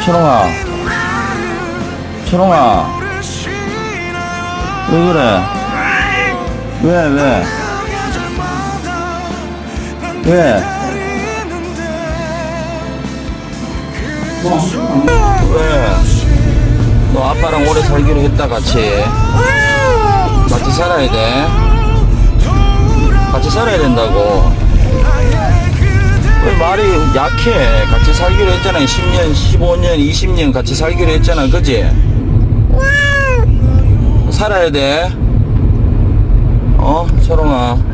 초롱아, 초롱아, 왜 그래? 왜? 왜? 너 아빠랑 오래 살기로 했다, 같이. 같이 살아야 돼. 같이 살아야 된다고. 왜 말이 약해? 같이 살기로 했잖아. 10년, 15년, 20년 같이 살기로 했잖아. 그지? 살아야 돼. 초롱아.